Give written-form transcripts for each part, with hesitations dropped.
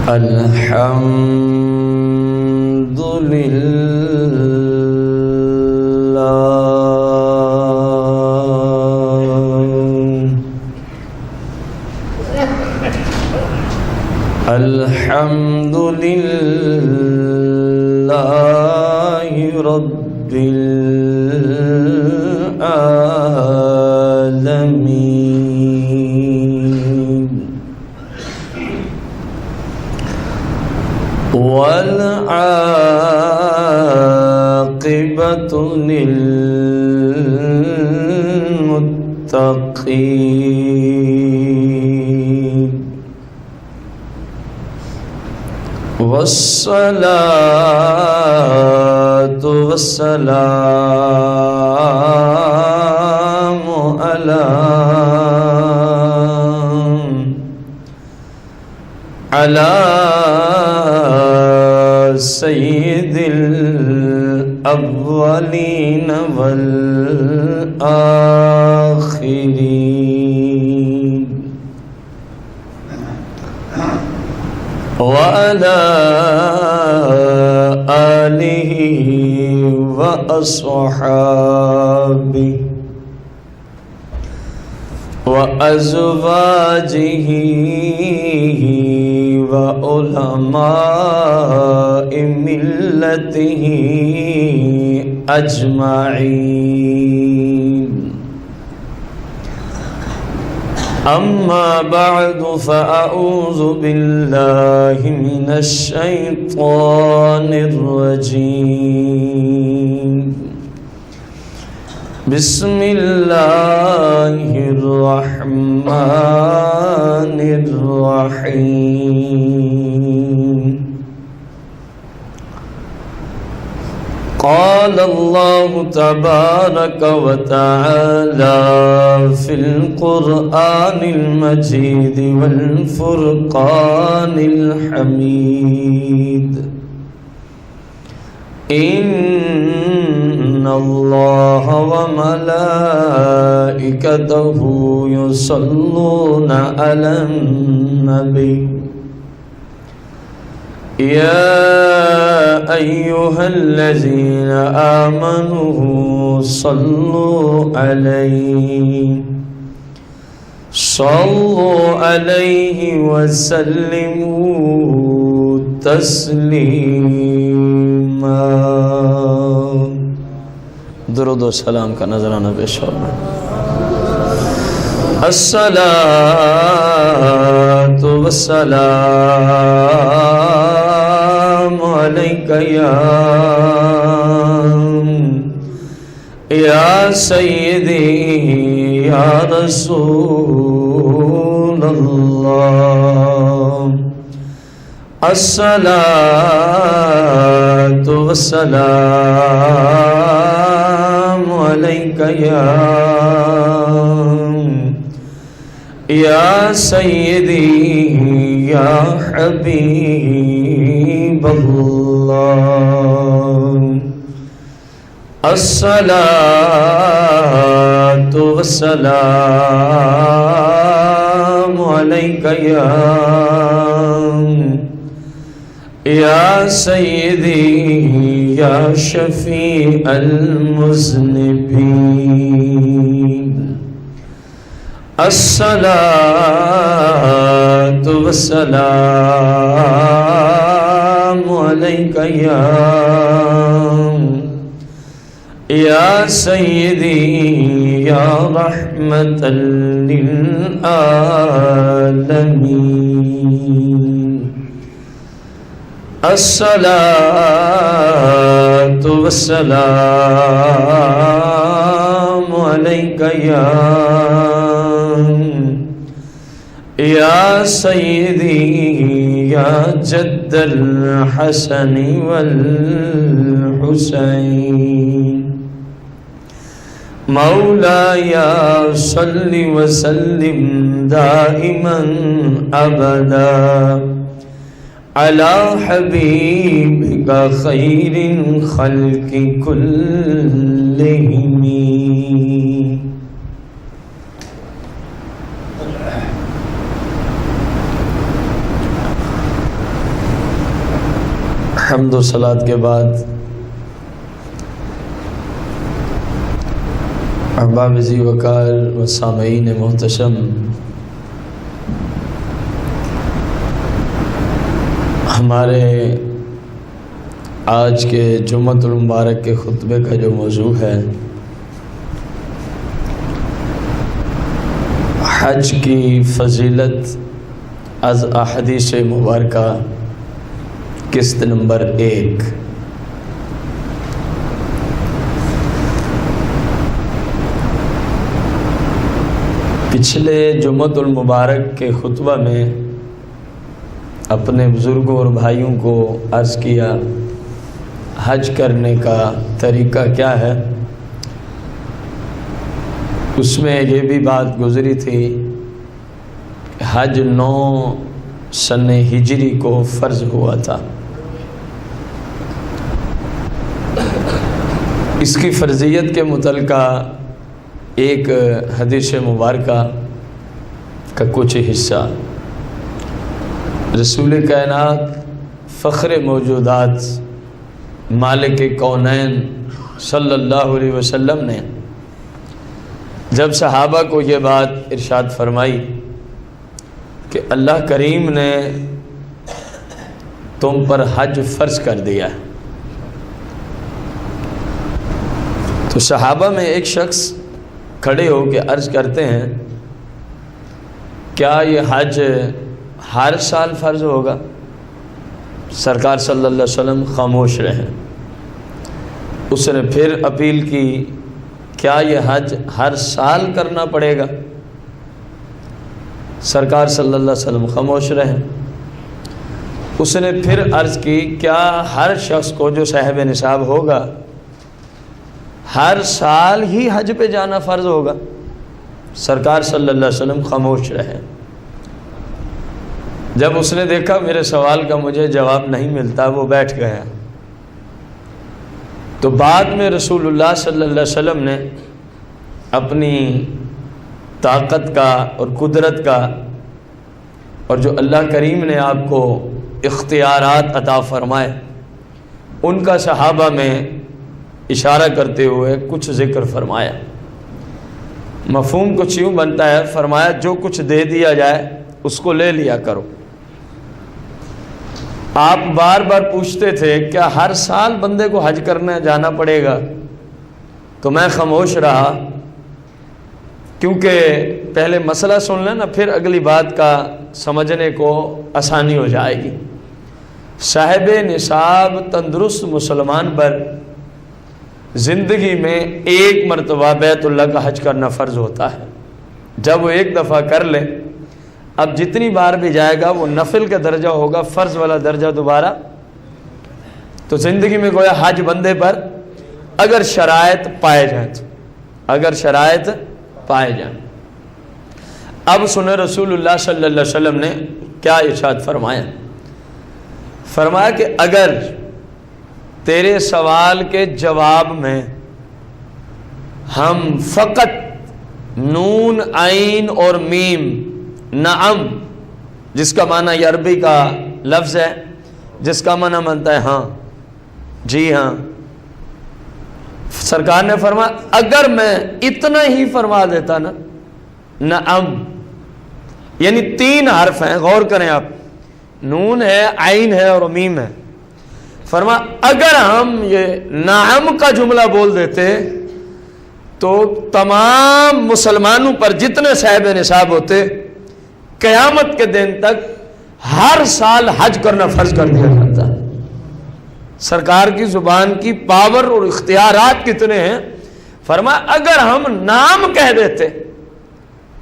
الحمد لله الحمد لله رب العالمين والعاقبة للمتقين والصلاة والسلام على سيد الأولين والآخرين وعلى آله وأصحابه وأزواجه وعلماء ملته أجمعين أما بعد فأعوذ بالله من الشيطان الرجيم بسم الله الرحمن الرحيم قال الله تبارك وتعالى في القرآن المجيد والفرقان الحميد إن الله وملائكته يصلون على النبي يا أيها الذين آمنوا صلوا عليه وسلموا تسليما درود و سلام کا نذرانہ پیش ہونا الصلاة والسلام علیک یا سیدی یا رسول اللہ الصلاة والسلام علیک یا سیدی یا حبیب اللہ الصلاة والسلام علیک یا سیدی یا شفیع المذنبین الصلاة والسلام علیک یا سیدی یا رحمة للعالمین الصلاة والسلام علیک یا سیدی یا جد الحسن والحسین مولاي صل وسلم دائما أبدا على حبيبك خير الخلق كلهم. حمد و صلات کے بعد احباب ذی وقار و سامعین محتشم، ہمارے آج کے جمعۃ المبارک کے خطبے کا جو موضوع ہے حج کی فضیلت از احادیث مبارکہ قسط نمبر 1۔ پچھلے جمعۃ المبارک کے خطبہ میں اپنے بزرگوں اور بھائیوں کو عرض کیا حج کرنے کا طریقہ کیا ہے۔ اس میں یہ بھی بات گزری تھی کہ حج 9 سن ہجری کو فرض ہوا تھا۔ اس کی فرضیت کے متعلقہ ایک حدیث مبارکہ کا کچھ حصہ رسول کائنات فخر موجودات مالک کونین صلی اللہ علیہ وسلم نے جب صحابہ کو یہ بات ارشاد فرمائی کہ اللہ کریم نے تم پر حج فرض کر دیا ہے، تو صحابہ میں ایک شخص کھڑے ہو کے عرض کرتے ہیں کیا یہ حج ہر سال فرض ہوگا؟ سرکار صلی اللہ علیہ وسلم خاموش رہے۔ اس نے پھر اپیل کی کیا یہ حج ہر سال کرنا پڑے گا؟ سرکار صلی اللہ علیہ وسلم خاموش رہے۔ اس نے پھر عرض کی کیا ہر شخص کو جو صاحب نصاب ہوگا ہر سال ہی حج پہ جانا فرض ہوگا؟ سرکار صلی اللہ علیہ وسلم خاموش رہے۔ جب اس نے دیکھا میرے سوال کا مجھے جواب نہیں ملتا، وہ بیٹھ گیا۔ تو بعد میں رسول اللہ صلی اللہ علیہ وسلم نے اپنی طاقت کا اور قدرت کا اور جو اللہ کریم نے آپ کو اختیارات عطا فرمائے ان کا صحابہ میں اشارہ کرتے ہوئے کچھ ذکر فرمایا۔ مفہوم کچھ یوں بنتا ہے، فرمایا جو کچھ دے دیا جائے اس کو لے لیا کرو۔ آپ بار بار پوچھتے تھے کیا ہر سال بندے کو حج کرنے جانا پڑے گا؟ تو میں خاموش رہا، کیونکہ پہلے مسئلہ سن لیں نا، پھر اگلی بات کا سمجھنے کو آسانی ہو جائے گی۔ صاحب نصاب تندرست مسلمان پر زندگی میں ایک مرتبہ بیت اللہ کا حج کرنا فرض ہوتا ہے۔ جب وہ ایک دفعہ کر لے، اب جتنی بار بھی جائے گا وہ نفل کا درجہ ہوگا، فرض والا درجہ دوبارہ۔ تو زندگی میں گویا حج بندے پر اگر شرائط پائے جائیں تو، اگر شرائط پائے جائیں۔ اب سنیں رسول اللہ صلی اللہ علیہ وسلم نے کیا ارشاد فرمایا۔ فرمایا کہ اگر تیرے سوال کے جواب میں ہم فقط نون عین اور میم نعم، جس کا معنی یہ عربی کا لفظ ہے جس کا معنی بنتا ہے ہاں، جی ہاں، سرکار نے فرمایا اگر میں اتنا ہی فرما دیتا نا، نعم یعنی 3 حرف ہیں، غور کریں آپ، نون ہے، عین ہے اور میم ہے۔ فرمایا اگر ہم یہ نعم کا جملہ بول دیتے تو تمام مسلمانوں پر جتنے صاحب نصاب ہوتے قیامت کے دن تک ہر سال حج کرنا فرض کر دیا جاتا۔ سرکار کی زبان کی پاور اور اختیارات کتنے ہیں۔ فرمایا اگر ہم نام کہہ دیتے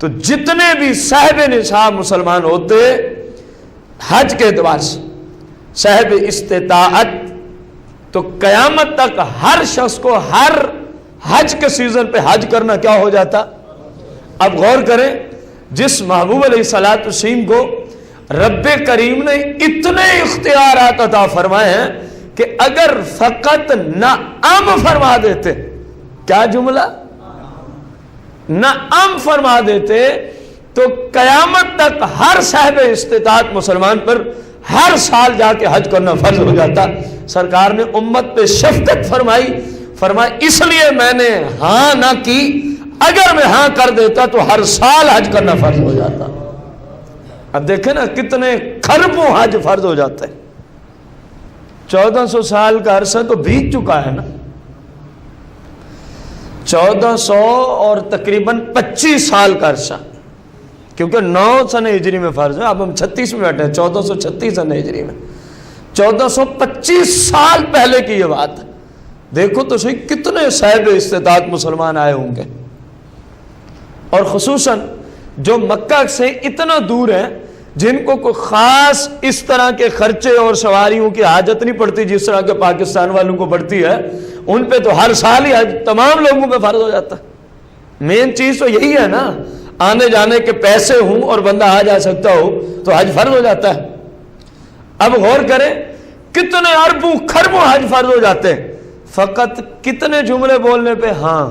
تو جتنے بھی صاحب نصاب مسلمان ہوتے حج کے اعتبار سے صاحب استطاعت، تو قیامت تک ہر شخص کو ہر حج کے سیزن پہ حج کرنا کیا ہو جاتا۔ اب غور کریں، جس محبوب علیہ الصلوۃ والسلام کو رب کریم نے اتنے اختیارات عطا فرمائے ہیں کہ اگر فقط نعم فرما دیتے، کیا جملہ، نعم فرما دیتے تو قیامت تک ہر صاحب استطاعت مسلمان پر ہر سال جا کے حج کرنا فرض ہو جاتا۔ سرکار نے امت پہ شفقت فرمائی اس لیے میں نے ہاں نہ کی، اگر میں ہاں کر دیتا تو ہر سال حج کرنا فرض ہو جاتا۔ اب دیکھیں نا کتنے کھربوں حج فرض ہو جاتے ہیں۔ 1400 سال کا عرصہ تو بیت چکا ہے نا، 1400 اور تقریباً 25 سال کا عرصہ، کیونکہ 9 سن ہجری میں فرض ہے، اب ہم 36 میں بیٹھے ہیں، 1436 سن ہجری میں، 1425 سال پہلے کی یہ بات ہے۔ دیکھو تو صحیح کتنے صاحب استطاعت مسلمان آئے ہوں گے، اور خصوصاً جو مکہ سے اتنا دور ہیں، جن کو کوئی خاص اس طرح کے خرچے اور سواریوں کی حاجت نہیں پڑتی جس طرح کے پاکستان والوں کو پڑتی ہے، ان پہ تو ہر سال ہی حج تمام لوگوں پہ فرض ہو جاتا ہے۔ مین چیز تو یہی ہے نا، آنے جانے کے پیسے ہوں اور بندہ آ جا سکتا ہو تو حج فرض ہو جاتا ہے۔ اب غور کریں کتنے اربوں کھربوں حج فرض ہو جاتے ہیں، فقط کتنے جملے بولنے پہ ہاں۔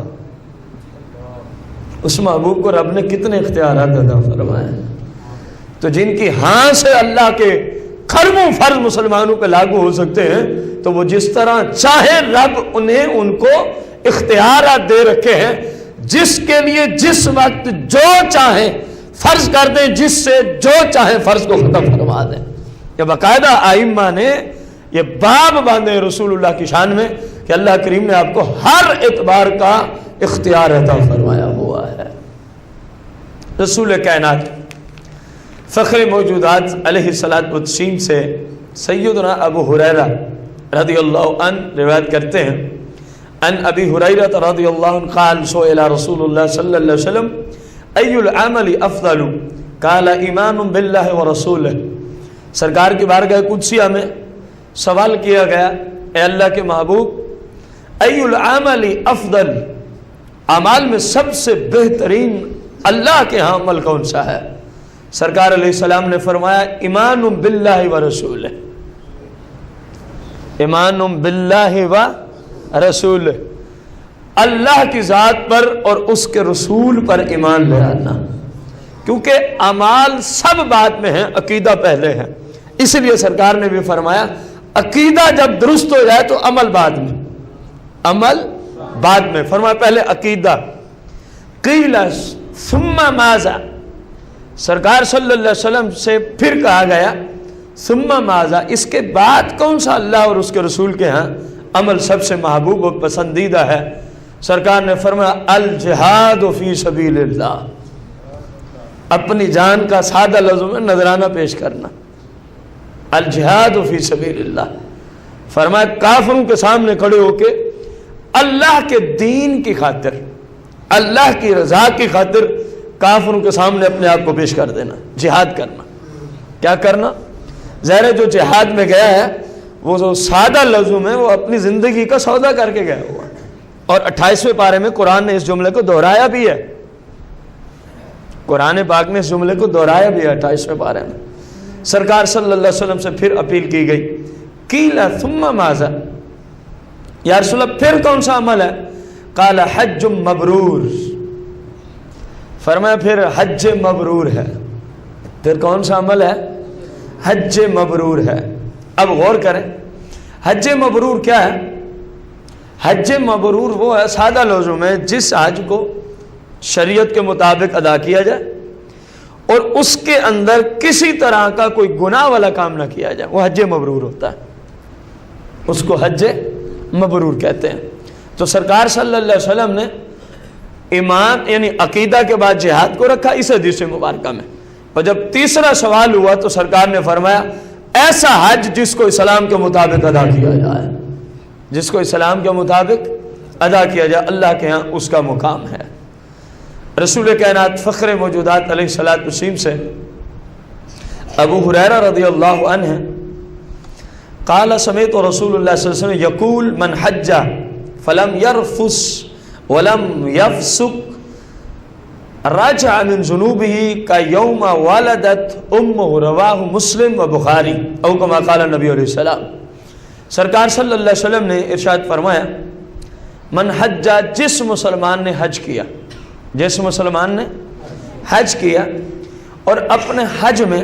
اس محبوب کو رب نے کتنے اختیارات عطا فرمائے، تو جن کی ہاں سے اللہ کے کھربوں فرض مسلمانوں پہ لاگو ہو سکتے ہیں، تو وہ جس طرح چاہے رب انہیں ان کو اختیارات دے رکھے ہیں، جس کے لیے جس وقت جو چاہیں فرض کر دیں، جس سے جو چاہیں فرض کو ختم فرما دیں۔ یہ باقاعدہ ائمہ نے یہ باب باندھے رسول اللہ کی شان میں کہ اللہ کریم نے آپ کو ہر اعتبار کا اختیار عطا فرمایا ہوا ہے۔ رسول کائنات فخر موجودات علیہ الصلوۃ والتسلیم سے سیدنا ابو ہریرہ رضی اللہ عنہ روایت کرتے ہیں، ان ابی ہریرہ رضی اللہ عنہ قال سئل رسول اللہ صلی اللہ علیہ وسلم ای العمل افضل قال ایمان باللہ ورسولہ۔ سرکار کی بارگاہ قدسیہ میں سوال کیا گیا، اے اللہ کے محبوب، ای العمل افضل، اعمال میں سب سے بہترین اللہ کے ہاں عمل کون سا ہے؟ سرکار علیہ السلام نے فرمایا ایمان باللہ ورسولہ، ایمان باللہ ورسولہ، اللہ کی ذات پر اور اس کے رسول پر ایمان لے آنا، کیونکہ اعمال سب بعد میں ہیں، عقیدہ پہلے ہے۔ اس لیے سرکار نے بھی فرمایا عقیدہ جب درست ہو جائے تو عمل بعد میں، عمل بعد میں، فرمایا پہلے عقیدہ۔ قیل ثم ماذا، سرکار صلی اللہ علیہ وسلم سے پھر کہا گیا ثم ماذا، اس کے بعد کون سا اللہ اور اس کے رسول کے ہاں عمل سب سے محبوب و پسندیدہ ہے؟ سرکار نے فرمایا الجہاد فی سبیل اللہ، اپنی جان کا سادہ لفظوں میں نذرانہ پیش کرنا، الجہاد فی سبیل اللہ۔ فرمایا کافروں کے سامنے کھڑے ہو کے اللہ کے دین کی خاطر، اللہ کی رضا کی خاطر کافروں کے سامنے اپنے آپ کو پیش کر دینا، جہاد کرنا۔ کیا کرنا؟ ظاہر ہے جو جہاد میں گیا ہے وہ جو سادہ لفظوں میں وہ اپنی زندگی کا سودا کر کے گیا ہوا، اور 28ویں پارے میں قرآن نے اس جملے کو دہرایا بھی ہے، قرآن پاک نے اس جملے کو دہرایا بھی ہے 28ویں پارے میں۔ سرکار صلی اللہ علیہ وسلم سے پھر اپیل کی گئی، قیل ثم ماذا، یا رسول اللہ پھر کون سا عمل ہے؟ قال حج مبرور، فرمایا پھر حج مبرور ہے۔ پھر کون سا عمل ہے؟ حج مبرور ہے۔ اب غور کریں حج مبرور کیا ہے؟ حج مبرور وہ ہے سادہ لفظوں میں جس حج کو شریعت کے مطابق ادا کیا جائے اور اس کے اندر کسی طرح کا کوئی گناہ والا کام نہ کیا جائے، وہ حج مبرور ہوتا ہے، اس کو حج مبرور کہتے ہیں۔ تو سرکار صلی اللہ علیہ وسلم نے ایمان یعنی عقیدہ کے بعد جہاد کو رکھا اس حدیث مبارکہ میں، اور جب تیسرا سوال ہوا تو سرکار نے فرمایا ایسا حج جس کو اسلام کے مطابق ادا کیا جائے، جس کو اسلام کے مطابق ادا کیا جائے، اللہ کے ہاں اس کا مقام ہے۔ رسول کائنات فخر موجودات علیہ الصلوۃ والتسلیم سے ابو ہریرہ رضی اللہ عنہ قال سمعت رسول اللہ صلی اللہ علیہ وسلم یقول من حج فلم یرفث ولم یفسق رجع من ذنوبه کیوم ولدت امہ، رواہ مسلم و بخاری، او کما قال النبی علیہ السلام۔ سرکار صلی اللہ علیہ وسلم نے ارشاد فرمایا من حج، جس مسلمان نے حج کیا، جس مسلمان نے حج کیا اور اپنے حج میں